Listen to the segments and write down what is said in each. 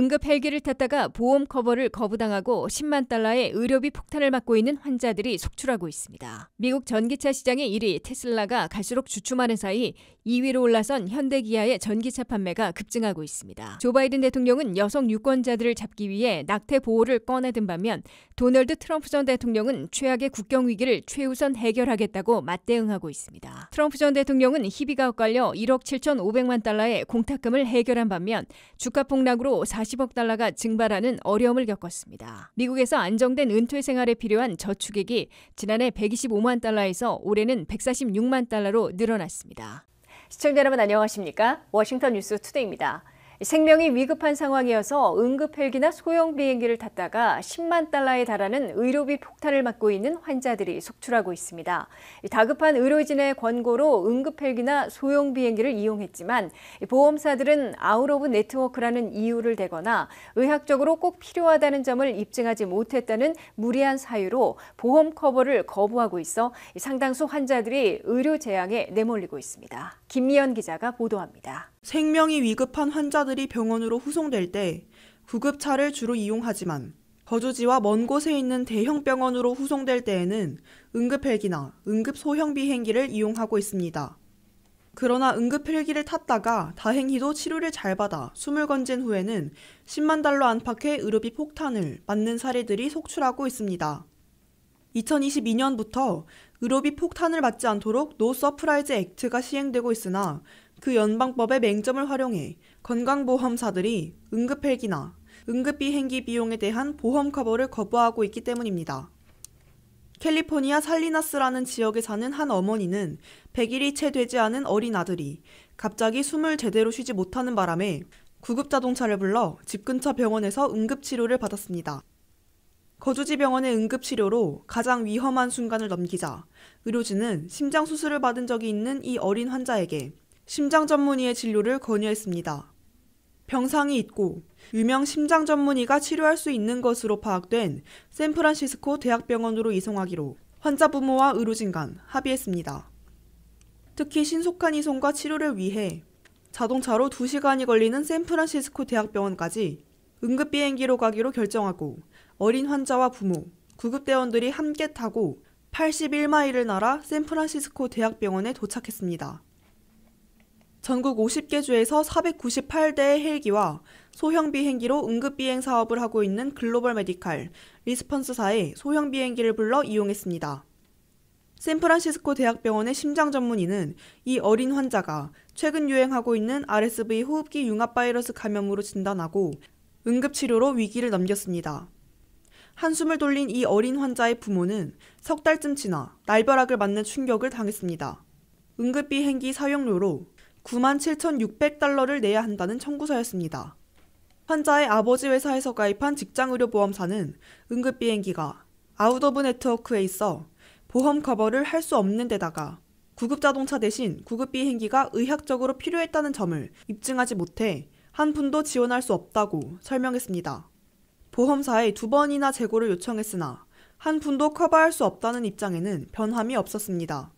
응급 헬기를 탔다가 보험 커버를 거부당하고 10만 달러의 의료비 폭탄을 맞고 있는 환자들이 속출하고 있습니다. 미국 전기차 시장의 1위 테슬라가 갈수록 주춤하는 사이 2위로 올라선 현대기아의 전기차 판매가 급증하고 있습니다. 조 바이든 대통령은 여성 유권자들을 잡기 위해 낙태 보호를 꺼내든 반면 도널드 트럼프 전 대통령은 최악의 국경 위기를 최우선 해결하겠다고 맞대응하고 있습니다. 트럼프 전 대통령은 희비가 엇갈려 1억 7,500만 달러의 공탁금을 해결한 반면 주가 폭락으로 40억 달러가 증발하는 어려움을 겪었습니다. 미국에서 안정된 은퇴 생활에 필요한 저축액이 지난해 125만 달러에서 올해는 146만 달러로 늘어났습니다. 시청자 여러분 안녕하십니까? 워싱턴 뉴스 투데이입니다. 생명이 위급한 상황이어서 응급 헬기나 소형 비행기를 탔다가 10만 달러에 달하는 의료비 폭탄을 맞고 있는 환자들이 속출하고 있습니다. 다급한 의료진의 권고로 응급 헬기나 소형 비행기를 이용했지만 보험사들은 아웃 오브 네트워크라는 이유를 대거나 의학적으로 꼭 필요하다는 점을 입증하지 못했다는 무리한 사유로 보험 커버를 거부하고 있어 상당수 환자들이 의료 재앙에 내몰리고 있습니다. 김미연 기자가 보도합니다. 생명이 위급한 환자들이 병원으로 후송될 때 구급차를 주로 이용하지만 거주지와 먼 곳에 있는 대형 병원으로 후송될 때에는 응급 헬기나 응급 소형 비행기를 이용하고 있습니다. 그러나 응급 헬기를 탔다가 다행히도 치료를 잘 받아 숨을 건진 후에는 10만 달러 안팎의 의료비 폭탄을 맞는 사례들이 속출하고 있습니다. 2022년부터 의료비 폭탄을 맞지 않도록 노 서프라이즈 액트가 시행되고 있으나 그 연방법의 맹점을 활용해 건강보험사들이 응급헬기나 응급비행기 비용에 대한 보험 커버를 거부하고 있기 때문입니다. 캘리포니아 살리나스라는 지역에 사는 한 어머니는 100일이 채 되지 않은 어린 아들이 갑자기 숨을 제대로 쉬지 못하는 바람에 구급자동차를 불러 집 근처 병원에서 응급치료를 받았습니다. 거주지 병원의 응급치료로 가장 위험한 순간을 넘기자 의료진은 심장수술을 받은 적이 있는 이 어린 환자에게 심장 전문의의 진료를 권유했습니다. 병상이 있고 유명 심장 전문의가 치료할 수 있는 것으로 파악된 샌프란시스코 대학병원으로 이송하기로 환자 부모와 의료진 간 합의했습니다. 특히 신속한 이송과 치료를 위해 자동차로 2시간이 걸리는 샌프란시스코 대학병원까지 응급비행기로 가기로 결정하고 어린 환자와 부모, 구급대원들이 함께 타고 81마일을 날아 샌프란시스코 대학병원에 도착했습니다. 전국 50개 주에서 498대의 헬기와 소형 비행기로 응급비행 사업을 하고 있는 글로벌 메디칼 리스폰스사의 소형 비행기를 불러 이용했습니다. 샌프란시스코 대학병원의 심장 전문의는 이 어린 환자가 최근 유행하고 있는 RSV 호흡기 융합 바이러스 감염으로 진단하고 응급치료로 위기를 넘겼습니다. 한숨을 돌린 이 어린 환자의 부모는 석 달쯤 지나 날벼락을 맞는 충격을 당했습니다. 응급비행기 사용료로 97,600달러를 내야 한다는 청구서였습니다. 환자의 아버지 회사에서 가입한 직장의료보험사는 응급비행기가 아웃 오브 네트워크에 있어 보험 커버를 할 수 없는 데다가 구급자동차 대신 구급비행기가 의학적으로 필요했다는 점을 입증하지 못해 한 푼도 지원할 수 없다고 설명했습니다. 보험사에 2번이나 재고를 요청했으나 한 푼도 커버할 수 없다는 입장에는 변함이 없었습니다.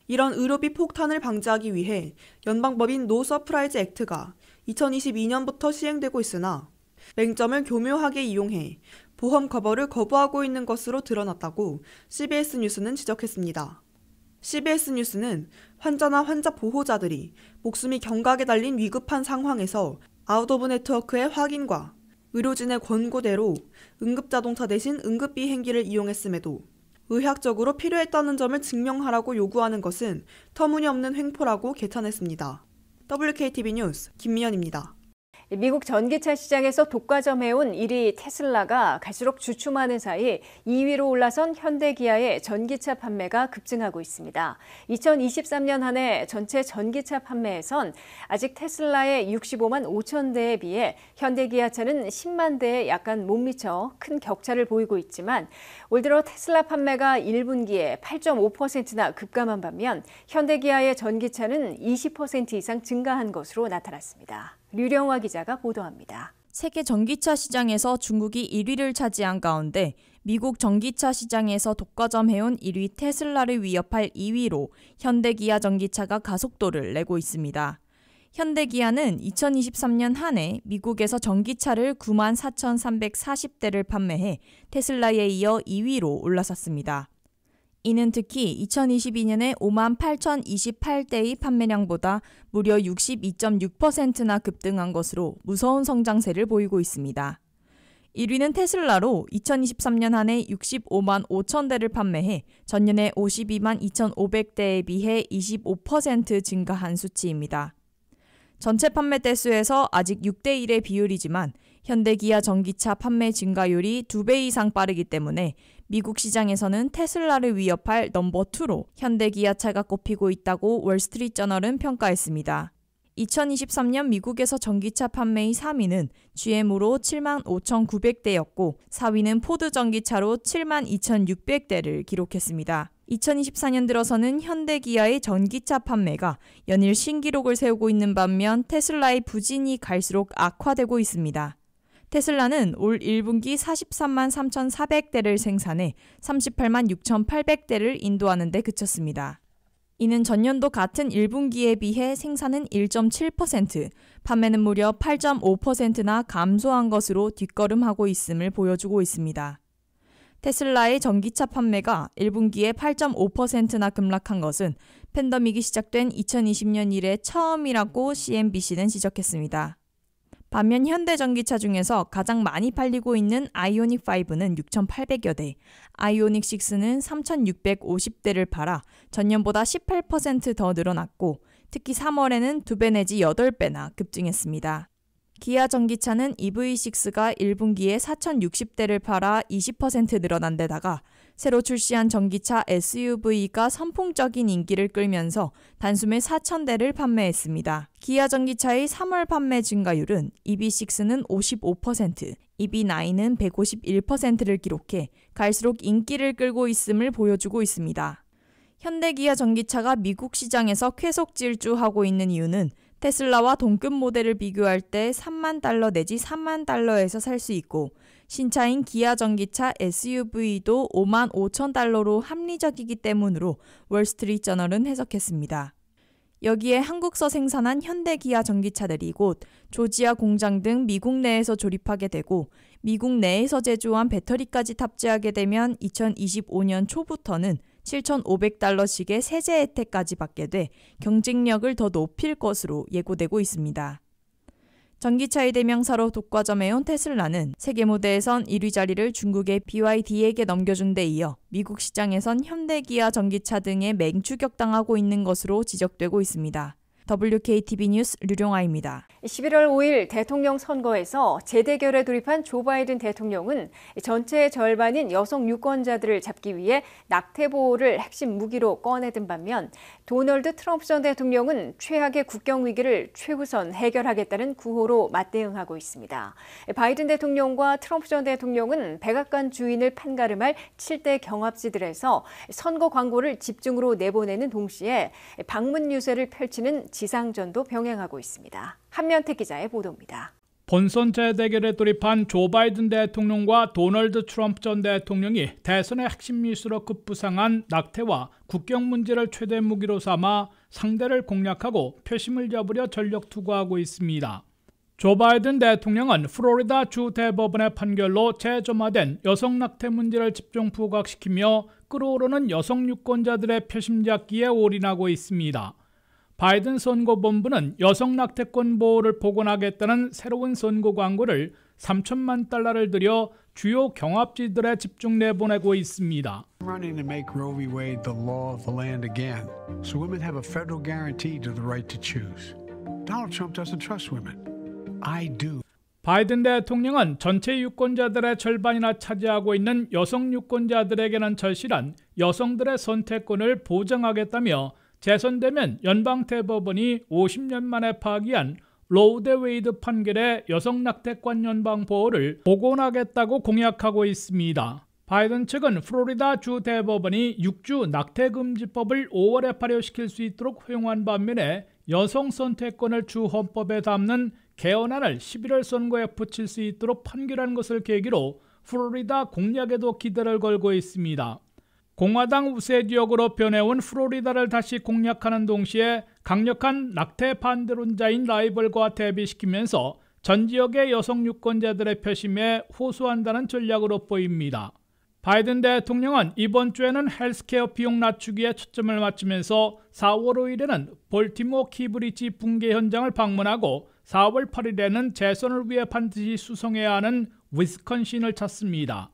이런 의료비 폭탄을 방지하기 위해 연방법인 노 서프라이즈 액트가 2022년부터 시행되고 있으나 맹점을 교묘하게 이용해 보험 커버를 거부하고 있는 것으로 드러났다고 CBS 뉴스는 지적했습니다. CBS 뉴스는 환자나 환자 보호자들이 목숨이 경각에 달린 위급한 상황에서 아웃 오브 네트워크의 확인과 의료진의 권고대로 응급자동차 대신 응급비행기를 이용했음에도 의학적으로 필요했다는 점을 증명하라고 요구하는 것은 터무니없는 횡포라고 개탄했습니다. WKTV 뉴스 김미연입니다. 미국 전기차 시장에서 독과점해온 1위 테슬라가 갈수록 주춤하는 사이 2위로 올라선 현대기아의 전기차 판매가 급증하고 있습니다. 2023년 한 해 전체 전기차 판매에선 아직 테슬라의 65만 5천 대에 비해 현대기아차는 10만 대에 약간 못 미쳐 큰 격차를 보이고 있지만 올 들어 테슬라 판매가 1분기에 8.5%나 급감한 반면 현대기아의 전기차는 20% 이상 증가한 것으로 나타났습니다. 류령화 기자가 보도합니다. 세계 전기차 시장에서 중국이 1위를 차지한 가운데 미국 전기차 시장에서 독과점해온 1위 테슬라를 위협할 2위로 현대기아 전기차가 가속도를 내고 있습니다. 현대기아는 2023년 한 해 미국에서 전기차를 94,340대를 판매해 테슬라에 이어 2위로 올라섰습니다. 이는 특히 2022년에 58,028대의 판매량보다 무려 62.6%나 급등한 것으로 무서운 성장세를 보이고 있습니다. 1위는 테슬라로 2023년 한 해 65만 5천 대를 판매해 전년에 52만 2,500대에 비해 25% 증가한 수치입니다. 전체 판매 대수에서 아직 6대1의 비율이지만 현대기아 전기차 판매 증가율이 2배 이상 빠르기 때문에 미국 시장에서는 테슬라를 위협할 넘버2로 현대기아차가 꼽히고 있다고 월스트리트저널은 평가했습니다. 2023년 미국에서 전기차 판매의 3위는 GM으로 7만 5,900대였고 4위는 포드 전기차로 7만 2,600대를 기록했습니다. 2024년 들어서는 현대기아의 전기차 판매가 연일 신기록을 세우고 있는 반면 테슬라의 부진이 갈수록 악화되고 있습니다. 테슬라는 올 1분기 43만 3,400대를 생산해 38만 6,800대를 인도하는 데 그쳤습니다. 이는 전년도 같은 1분기에 비해 생산은 1.7%, 판매는 무려 8.5%나 감소한 것으로 뒷걸음하고 있음을 보여주고 있습니다. 테슬라의 전기차 판매가 1분기에 8.5%나 급락한 것은 팬데믹이 시작된 2020년 이래 처음이라고 CNBC는 지적했습니다. 반면 현대전기차 중에서 가장 많이 팔리고 있는 아이오닉5는 6,800여 대, 아이오닉6는 3,650대를 팔아 전년보다 18% 더 늘어났고 특히 3월에는 2배 내지 8배나 급증했습니다. 기아 전기차는 EV6가 1분기에 4,060대를 팔아 20% 늘어난 데다가 새로 출시한 전기차 SUV가 선풍적인 인기를 끌면서 단숨에 4,000대를 판매했습니다. 기아 전기차의 3월 판매 증가율은 EV6는 55%, EV9은 151%를 기록해 갈수록 인기를 끌고 있음을 보여주고 있습니다. 현대기아 전기차가 미국 시장에서 쾌속 질주하고 있는 이유는 테슬라와 동급 모델을 비교할 때 3만 달러 내지 3만 달러에서 살 수 있고 신차인 기아 전기차 SUV도 5만 5천 달러로 합리적이기 때문으로 월스트리트저널은 해석했습니다. 여기에 한국서 생산한 현대기아 전기차들이 곧 조지아 공장 등 미국 내에서 조립하게 되고 미국 내에서 제조한 배터리까지 탑재하게 되면 2025년 초부터는 7,500달러씩의 세제 혜택까지 받게 돼 경쟁력을 더 높일 것으로 예고되고 있습니다. 전기차의 대명사로 독과점해온 테슬라는 세계 무대에선 1위 자리를 중국의 BYD에게 넘겨준 데 이어 미국 시장에선 현대기아 전기차 등에 맹추격당하고 있는 것으로 지적되고 있습니다. WKTV 뉴스 류령아입니다. 11월 5일 대통령 선거에서 재대결에 돌입한 조 바이든 대통령은 전체의 절반인 여성 유권자들을 잡기 위해 낙태보호를 핵심 무기로 꺼내든 반면 도널드 트럼프 전 대통령은 최악의 국경 위기를 최우선 해결하겠다는 구호로 맞대응하고 있습니다. 바이든 대통령과 트럼프 전 대통령은 백악관 주인을 판가름할 7대 경합지들에서 선거 광고를 집중으로 내보내는 동시에 방문 유세를 펼치는 지상전도 병행하고 있습니다. 한면택 기자의 보도입니다. 본선 재대결에 돌입한 조 바이든 대통령과 도널드 트럼프 전 대통령이 대선의 핵심 이슈로 급부상한 낙태와 국경 문제를 최대 무기로 삼아 상대를 공략하고 표심을 잡으려 전력 투구하고 있습니다. 조 바이든 대통령은 플로리다 주 대법원의 판결로 재점화된 여성 낙태 문제를 집중 부각시키며 끌어오르는 여성 유권자들의 표심 잡기에 올인하고 있습니다. 바이든 선거본부는 여성 낙태권 보호를 복원하겠다는 새로운 선거 광고를 3천만 달러를 들여 주요 경합지들에 집중 내보내고 있습니다. Running to make Roe v. Wade the law of the land again, so women have a federal guarantee to the right to choose. Donald Trump doesn't trust women. I do. 바이든 대통령은 전체 유권자들의 절반이나 차지하고 있는 여성 유권자들에게는 절실한 여성들의 선택권을 보장하겠다며 재선되면 연방대법원이 50년 만에 파기한 로우 대 웨이드 판결의 여성 낙태권 연방 보호를 복원하겠다고 공약하고 있습니다. 바이든 측은 플로리다 주 대법원이 6주 낙태금지법을 5월에 발효시킬 수 있도록 허용한 반면에 여성 선택권을 주 헌법에 담는 개헌안을 11월 선거에 붙일 수 있도록 판결한 것을 계기로 플로리다 공략에도 기대를 걸고 있습니다. 공화당 우세 지역으로 변해온 플로리다를 다시 공략하는 동시에 강력한 낙태 반대론자인 라이벌과 대비시키면서 전 지역의 여성 유권자들의 표심에 호소한다는 전략으로 보입니다. 바이든 대통령은 이번 주에는 헬스케어 비용 낮추기에 초점을 맞추면서 4월 5일에는 볼티모어 키브리지 붕괴 현장을 방문하고 4월 8일에는 재선을 위해 반드시 수성해야 하는 위스콘신을 찾습니다.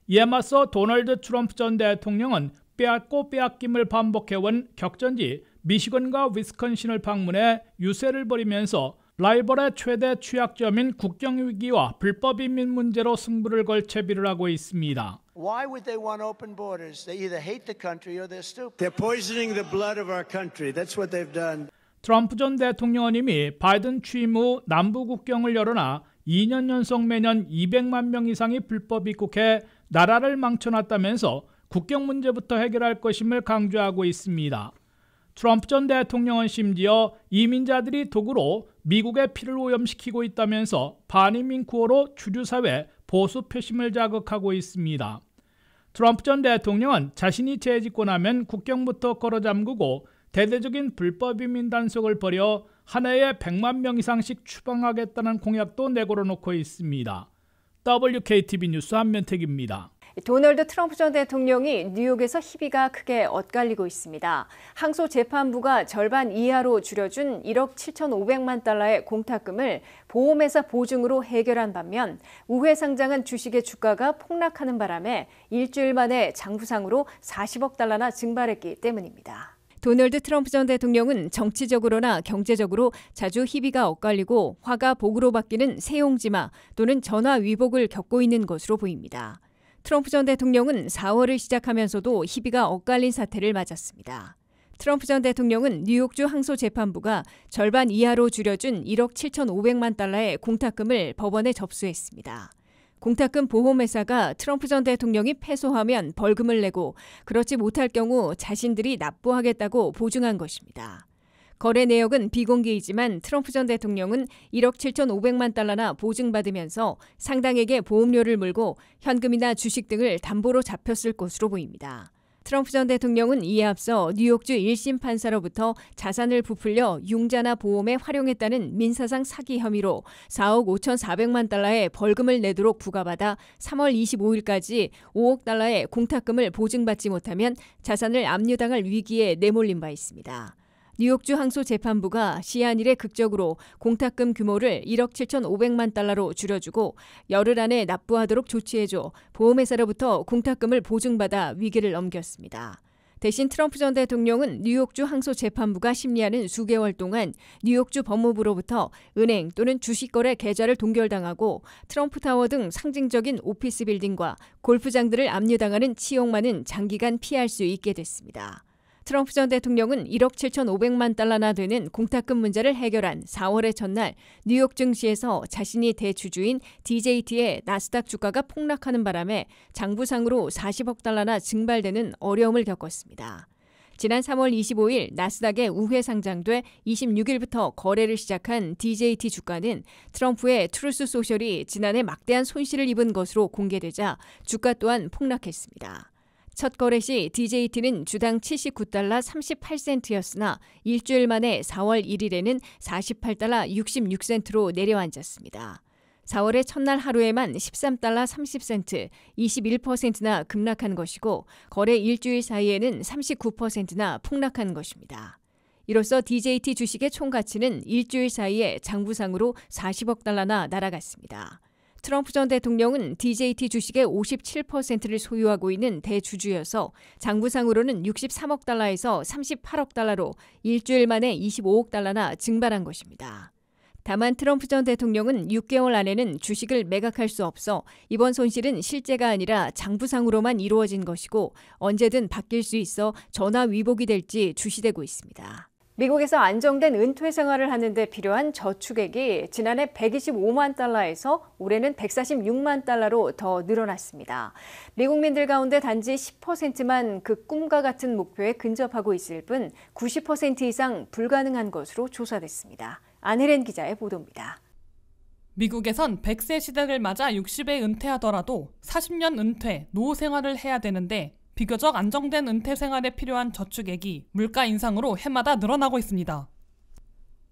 이에 맞서 도널드 트럼프 전 대통령은 빼앗고 빼앗김을 반복해온 격전지 미시건과 위스콘신을 방문해 유세를 벌이면서 라이벌의 최대 취약점인 국경위기와 불법 이민 문제로 승부를 걸 채비를 하고 있습니다. Why would they want open borders? They either hate the country or they're stupid. They're poisoning the blood of our country. That's what they've done. 트럼프 전 대통령은 이미 바이든 취임 후 남부 국경을 열어놔 2년 연속 매년 200만 명 이상이 불법 입국해 나라를 망쳐놨다면서 국경 문제부터 해결할 것임을 강조하고 있습니다. 트럼프 전 대통령은 심지어 이민자들이 도구로 미국의 피를 오염시키고 있다면서 반이민 구호로 주류사회 보수 표심을 자극하고 있습니다. 트럼프 전 대통령은 자신이 재집권하면 국경부터 걸어 잠그고 대대적인 불법 이민 단속을 벌여 한 해에 100만 명 이상씩 추방하겠다는 공약도 내걸어놓고 있습니다. WKTV 뉴스 한면택입니다. 도널드 트럼프 전 대통령이 뉴욕에서 희비가 크게 엇갈리고 있습니다. 항소재판부가 절반 이하로 줄여준 1억 7,500만 달러의 공탁금을 보험회사 보증으로 해결한 반면 우회 상장한 주식의 주가가 폭락하는 바람에 일주일 만에 장부상으로 40억 달러나 증발했기 때문입니다. 도널드 트럼프 전 대통령은 정치적으로나 경제적으로 자주 희비가 엇갈리고 화가 복으로 바뀌는 세용지마 또는 전화위복을 겪고 있는 것으로 보입니다. 트럼프 전 대통령은 4월을 시작하면서도 희비가 엇갈린 사태를 맞았습니다. 트럼프 전 대통령은 뉴욕주 항소재판부가 절반 이하로 줄여준 1억 7,500만 달러의 공탁금을 법원에 접수했습니다. 공탁금 보험회사가 트럼프 전 대통령이 패소하면 벌금을 내고 그렇지 못할 경우 자신들이 납부하겠다고 보증한 것입니다. 거래 내역은 비공개이지만 트럼프 전 대통령은 1억 7,500만 달러나 보증받으면서 상당에게 보험료를 물고 현금이나 주식 등을 담보로 잡혔을 것으로 보입니다. 트럼프 전 대통령은 이에 앞서 뉴욕주 1심 판사로부터 자산을 부풀려 융자나 보험에 활용했다는 민사상 사기 혐의로 4억 5,400만 달러의 벌금을 내도록 부과받아 3월 25일까지 5억 달러의 공탁금을 보증받지 못하면 자산을 압류당할 위기에 내몰린 바 있습니다. 뉴욕주 항소재판부가 시한 이래 극적으로 공탁금 규모를 1억 7,500만 달러로 줄여주고 열흘 안에 납부하도록 조치해줘 보험회사로부터 공탁금을 보증받아 위기를 넘겼습니다. 대신 트럼프 전 대통령은 뉴욕주 항소재판부가 심리하는 수개월 동안 뉴욕주 법무부로부터 은행 또는 주식거래 계좌를 동결당하고 트럼프타워 등 상징적인 오피스 빌딩과 골프장들을 압류당하는 치욕만은 장기간 피할 수 있게 됐습니다. 트럼프 전 대통령은 1억 7,500만 달러나 되는 공탁금 문제를 해결한 4월의 전날 뉴욕 증시에서 자신이 대주주인 DJT의 나스닥 주가가 폭락하는 바람에 장부상으로 40억 달러나 증발되는 어려움을 겪었습니다. 지난 3월 25일 나스닥에 우회 상장돼 26일부터 거래를 시작한 DJT 주가는 트럼프의 트루스 소셜이 지난해 막대한 손실을 입은 것으로 공개되자 주가 또한 폭락했습니다. 첫 거래 시 DJT는 주당 79달러 38센트였으나 일주일 만에 4월 1일에는 48달러 66센트로 내려앉았습니다. 4월의 첫날 하루에만 13달러 30센트, 21%나 급락한 것이고 거래 일주일 사이에는 39%나 폭락한 것입니다. 이로써 DJT 주식의 총가치는 일주일 사이에 장부상으로 40억 달러나 날아갔습니다. 트럼프 전 대통령은 DJT 주식의 57%를 소유하고 있는 대주주여서 장부상으로는 63억 달러에서 38억 달러로 일주일 만에 25억 달러나 증발한 것입니다. 다만 트럼프 전 대통령은 6개월 안에는 주식을 매각할 수 없어 이번 손실은 실제가 아니라 장부상으로만 이루어진 것이고 언제든 바뀔 수 있어 전화위복이 될지 주시되고 있습니다. 미국에서 안정된 은퇴 생활을 하는 데 필요한 저축액이 지난해 125만 달러에서 올해는 146만 달러로 더 늘어났습니다. 미국민들 가운데 단지 10%만 그 꿈과 같은 목표에 근접하고 있을 뿐 90% 이상 불가능한 것으로 조사됐습니다. 안혜린 기자의 보도입니다. 미국에선 100세 시대를 맞아 60에 은퇴하더라도 40년 은퇴, 노후 생활을 해야 되는데 비교적 안정된 은퇴 생활에 필요한 저축액이 물가 인상으로 해마다 늘어나고 있습니다.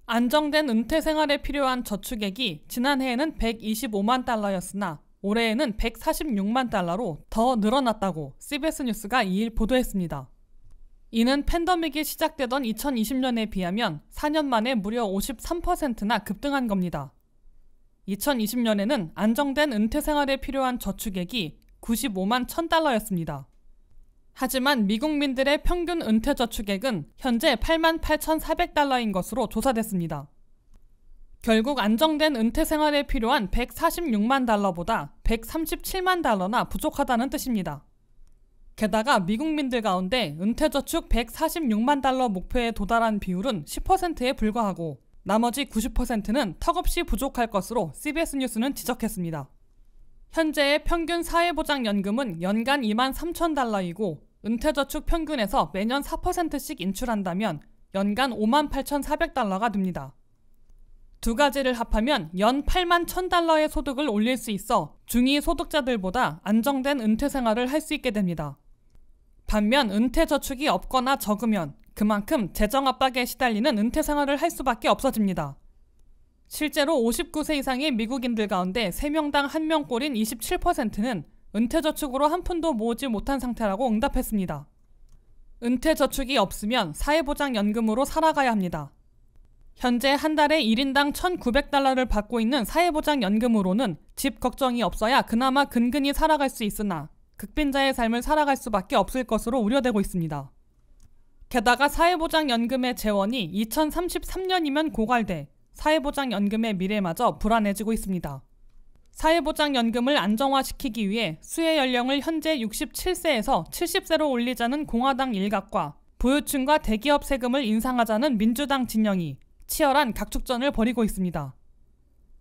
안정된 은퇴 생활에 필요한 저축액이 지난해에는 125만 달러였으나 올해에는 146만 달러로 더 늘어났다고 CBS 뉴스가 2일 보도했습니다. 이는 팬데믹이 시작되던 2020년에 비하면 4년 만에 무려 53%나 급등한 겁니다. 2020년에는 안정된 은퇴 생활에 필요한 저축액이 95만 1000달러였습니다. 하지만 미국민들의 평균 은퇴 저축액은 현재 8만 8,400달러인 것으로 조사됐습니다. 결국 안정된 은퇴 생활에 필요한 146만 달러보다 137만 달러나 부족하다는 뜻입니다. 게다가 미국민들 가운데 은퇴저축 146만 달러 목표에 도달한 비율은 10%에 불과하고 나머지 90%는 턱없이 부족할 것으로 CBS 뉴스는 지적했습니다. 현재의 평균 사회보장연금은 연간 2만 3천 달러이고 은퇴저축 평균에서 매년 4%씩 인출한다면 연간 5만 8,400달러가 됩니다. 두 가지를 합하면 연 8만 1000달러의 소득을 올릴 수 있어 중위 소득자들보다 안정된 은퇴 생활을 할 수 있게 됩니다. 반면 은퇴저축이 없거나 적으면 그만큼 재정 압박에 시달리는 은퇴 생활을 할 수밖에 없어집니다. 실제로 59세 이상의 미국인들 가운데 3명당 1명꼴인 27%는 은퇴저축으로 한 푼도 모으지 못한 상태라고 응답했습니다. 은퇴저축이 없으면 사회보장연금으로 살아가야 합니다. 현재 한 달에 1인당 1,900달러를 받고 있는 사회보장연금으로는 집 걱정이 없어야 그나마 근근히 살아갈 수 있으나 극빈자의 삶을 살아갈 수밖에 없을 것으로 우려되고 있습니다. 게다가 사회보장연금의 재원이 2033년이면 고갈돼 사회보장연금의 미래마저 불안해지고 있습니다. 사회보장연금을 안정화시키기 위해 수혜 연령을 현재 67세에서 70세로 올리자는 공화당 일각과 부유층과 대기업 세금을 인상하자는 민주당 진영이 치열한 각축전을 벌이고 있습니다.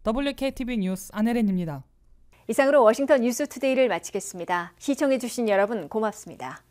WKTV 뉴스 안혜린입니다. 이상으로 워싱턴 뉴스투데이를 마치겠습니다. 시청해주신 여러분 고맙습니다.